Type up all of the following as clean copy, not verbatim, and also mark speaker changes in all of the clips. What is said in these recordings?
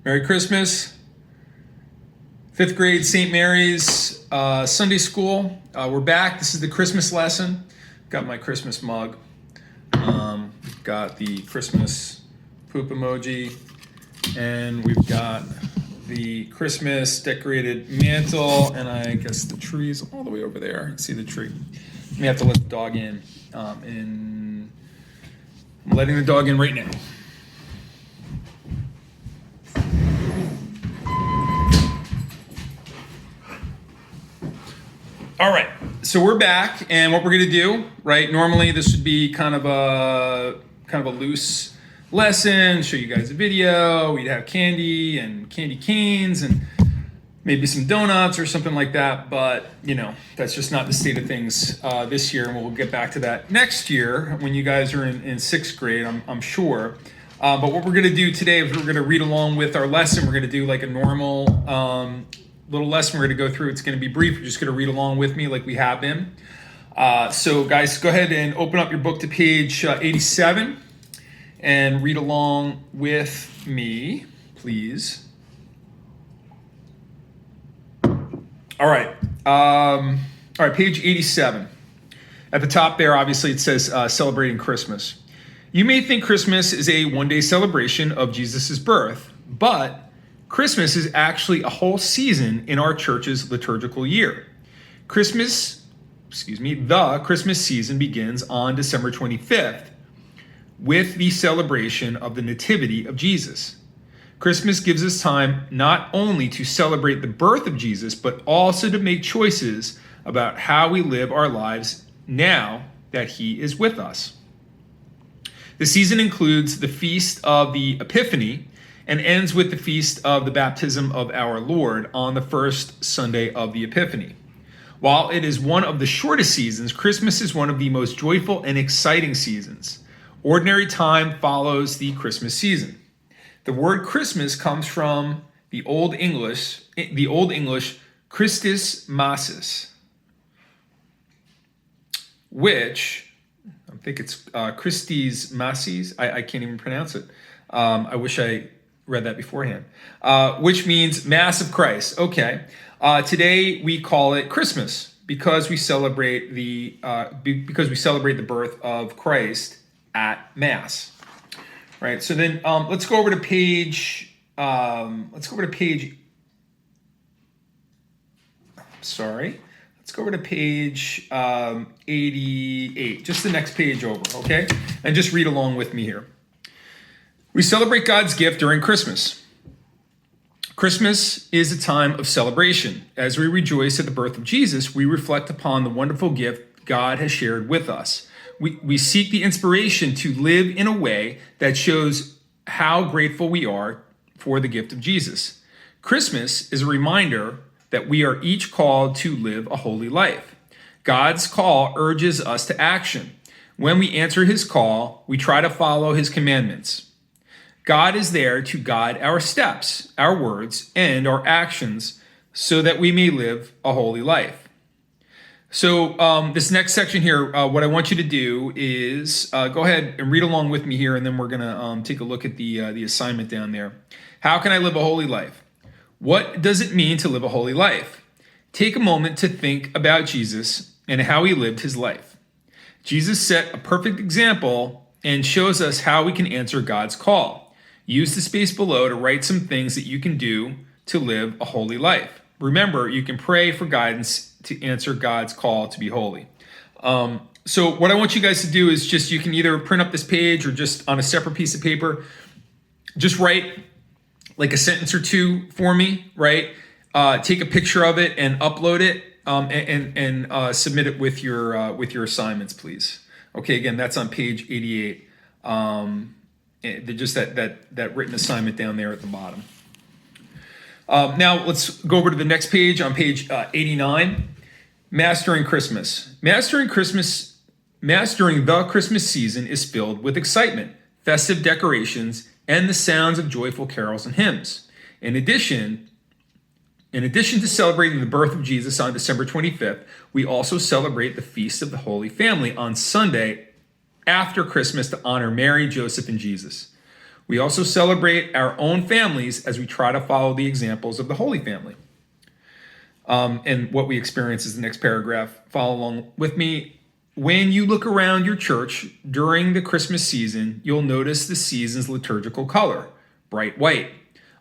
Speaker 1: Merry Christmas. Fifth grade St. Mary's Sunday School. We're back. This is the Christmas lesson. Got my Christmas mug. Got the Christmas poop emoji. And we've got the Christmas decorated mantle. And I guess the tree's all the way over there. See the tree. We have to let the dog in. And I'm letting the dog in right now. All right, so we're back, and what we're gonna do, right? Normally, this would be kind of a loose lesson. Show you guys a video. We'd have candy and candy canes and maybe some donuts or something like that. But that's just not the state of things this year, and we'll get back to that next year when you guys are in sixth grade. I'm sure. But what we're gonna do today is we're gonna read along with our lesson. We're gonna do like a normal. Little lesson we're going to go through. It's going to be brief. You're just going to read along with me like we have been. So guys, go ahead and open up your book to page 87 and read along with me, please. All right. Page 87. At the top there, obviously, it says celebrating Christmas. You may think Christmas is a one-day celebration of Jesus' birth, but Christmas is actually a whole season in our church's liturgical year. The Christmas season begins on December 25th with the celebration of the Nativity of Jesus. Christmas gives us time not only to celebrate the birth of Jesus, but also to make choices about how we live our lives now that he is with us. The season includes the Feast of the Epiphany, and ends with the feast of the baptism of our Lord on the first Sunday of the Epiphany. While it is one of the shortest seasons, Christmas is one of the most joyful and exciting seasons. Ordinary time follows the Christmas season. The word Christmas comes from the Old English Christus Masses, which I think it's Christis Masses. I can't even pronounce it. I wish I read that beforehand, which means Mass of Christ. Okay. Today we call it Christmas because we celebrate the birth of Christ at Mass. Right. So then let's go over to page. Let's go over to page 88. Just the next page over. Okay, and just read along with me here. We celebrate God's gift during Christmas. Christmas is a time of celebration. As we rejoice at the birth of Jesus, we reflect upon the wonderful gift God has shared with us. We seek the inspiration to live in a way that shows how grateful we are for the gift of Jesus. Christmas is a reminder that we are each called to live a holy life. God's call urges us to action. When we answer his call, we try to follow his commandments. God is there to guide our steps, our words, and our actions so that we may live a holy life. So this next section here, what I want you to do is go ahead and read along with me here, and then we're going to take a look at the assignment down there. How can I live a holy life? What does it mean to live a holy life? Take a moment to think about Jesus and how he lived his life. Jesus set a perfect example and shows us how we can answer God's call. Use the space below to write some things that you can do to live a holy life. Remember, you can pray for guidance to answer God's call to be holy. So what I want you guys to do is you can either print up this page or just on a separate piece of paper, just write like a sentence or two for me, right? Take a picture of it and upload it and submit it with your assignments, please. Okay, again, that's on page 88. Just that written assignment down there at the bottom. Now let's go over to the next page on page 89. Mastering Christmas. Mastering the Christmas season is filled with excitement, festive decorations, and the sounds of joyful carols and hymns. In addition to celebrating the birth of Jesus on December 25th, we also celebrate the Feast of the Holy Family on Sunday after Christmas to honor Mary, Joseph, and Jesus. We also celebrate our own families as we try to follow the examples of the Holy Family. And what we experience is the next paragraph. Follow along with me. When you look around your church during the Christmas season, you'll notice the season's liturgical color, bright white,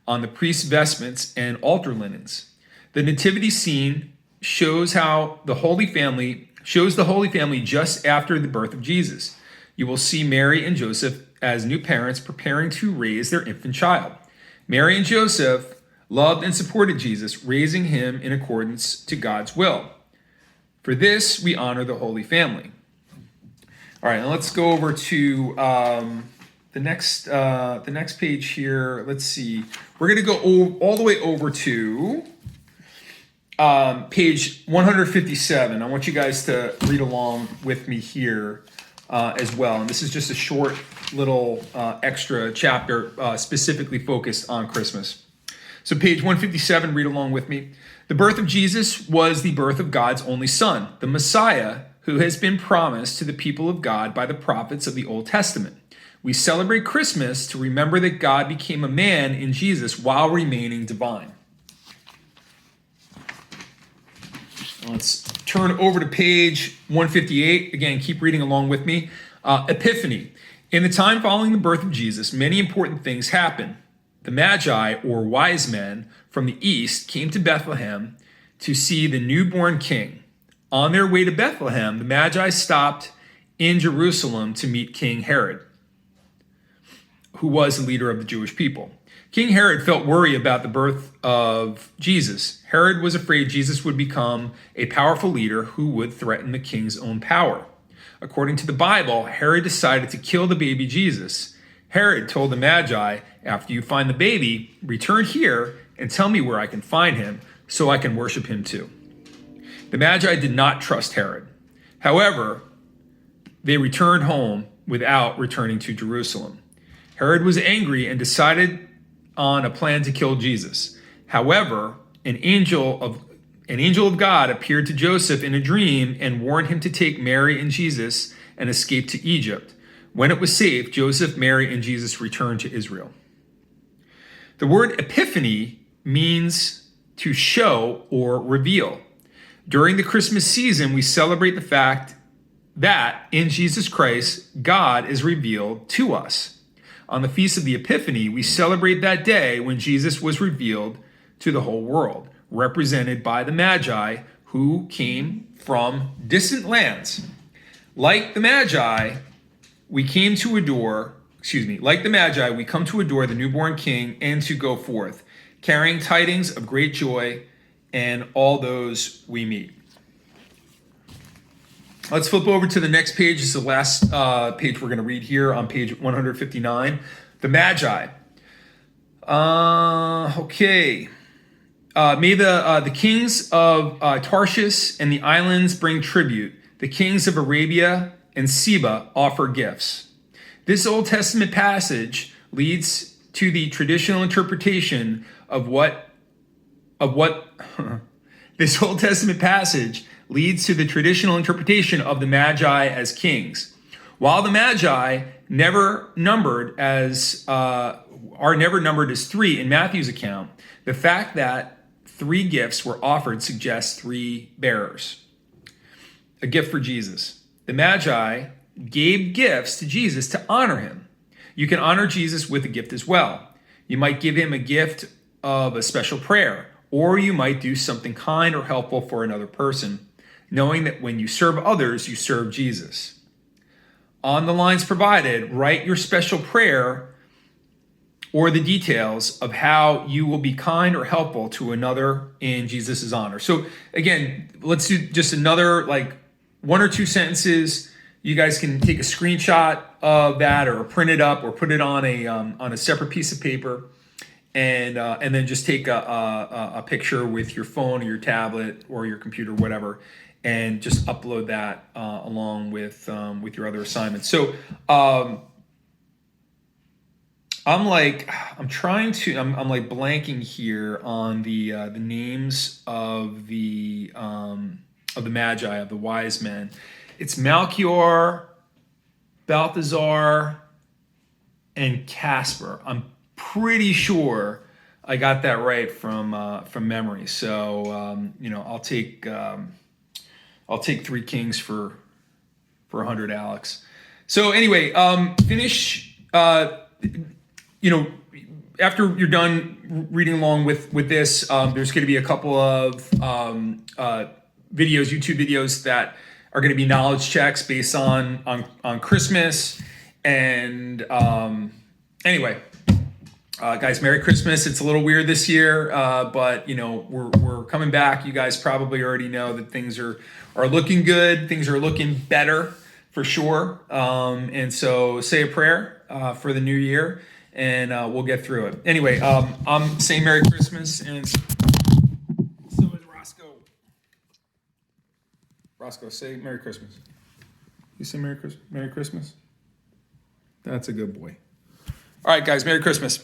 Speaker 1: on the priest's vestments and altar linens. The nativity scene shows the Holy Family just after the birth of Jesus. You will see Mary and Joseph as new parents preparing to raise their infant child. Mary and Joseph loved and supported Jesus, raising him in accordance to God's will. For this, we honor the Holy Family. All right, now let's go over to the next page here. Let's see. We're going to go all the way over to page 157. I want you guys to read along with me here as well. And this is just a short little extra chapter specifically focused on Christmas. So page 157, read along with me. The birth of Jesus was the birth of God's only Son, the Messiah, who has been promised to the people of God by the prophets of the Old Testament. We celebrate Christmas to remember that God became a man in Jesus while remaining divine. Let's turn over to page 158. Again, keep reading along with me. Epiphany. In the time following the birth of Jesus, many important things happened. The Magi, or wise men, from the east came to Bethlehem to see the newborn king. On their way to Bethlehem, the Magi stopped in Jerusalem to meet King Herod, who was the leader of the Jewish people. King Herod felt worry about the birth of Jesus. Herod was afraid Jesus would become a powerful leader who would threaten the king's own power. According to the Bible, Herod decided to kill the baby Jesus. Herod told the Magi, after you find the baby, return here and tell me where I can find him so I can worship him too. The Magi did not trust Herod. However, they returned home without returning to Jerusalem. Herod was angry and decided on a plan to kill Jesus. However, an angel of God appeared to Joseph in a dream and warned him to take Mary and Jesus and escape to Egypt. When it was safe, Joseph, Mary, and Jesus returned to Israel. The word epiphany means to show or reveal. During the Christmas season, we celebrate the fact that in Jesus Christ, God is revealed to us. On the Feast of the Epiphany, we celebrate that day when Jesus was revealed to the whole world, represented by the Magi who came from distant lands. Like the Magi, we come to adore the newborn King and to go forth, carrying tidings of great joy and all those we meet. Let's flip over to the next page. This is the last page we're going to read here on page 159. The Magi. Okay. May the kings of Tarshish and the islands bring tribute. The kings of Arabia and Seba offer gifts. This Old Testament passage leads to the traditional interpretation of this Old Testament passage leads to the traditional interpretation of the Magi as kings. While the Magi are never numbered as three in Matthew's account, the fact that 3 gifts were offered suggests 3 bearers. A gift for Jesus. The Magi gave gifts to Jesus to honor him. You can honor Jesus with a gift as well. You might give him a gift of a special prayer, or you might do something kind or helpful for another person, knowing that when you serve others, you serve Jesus. On the lines provided, write your special prayer or the details of how you will be kind or helpful to another in Jesus' honor. So again, let's do just another 1 or 2 sentences. You guys can take a screenshot of that or print it up or put it on a separate piece of paper, and then just take a picture with your phone or your tablet or your computer, whatever, and just upload that along with your other assignments. So I'm blanking here on the names of the Magi, of the wise men. It's Melchior, Balthazar, and Casper. I'm pretty sure I got that right from memory. So I'll take three kings for 100, Alex. So anyway, finish. After you're done reading along with this, there's going to be a couple of YouTube videos that are going to be knowledge checks based on Christmas. And anyway, guys, Merry Christmas. It's a little weird this year, but we're coming back. You guys probably already know that things are looking good. Things are looking better for sure. And so say a prayer for the new year, and we'll get through it. Anyway, I'm saying Merry Christmas, and so is Roscoe. Roscoe, say Merry Christmas. You say Merry Christmas? That's a good boy. All right, guys, Merry Christmas.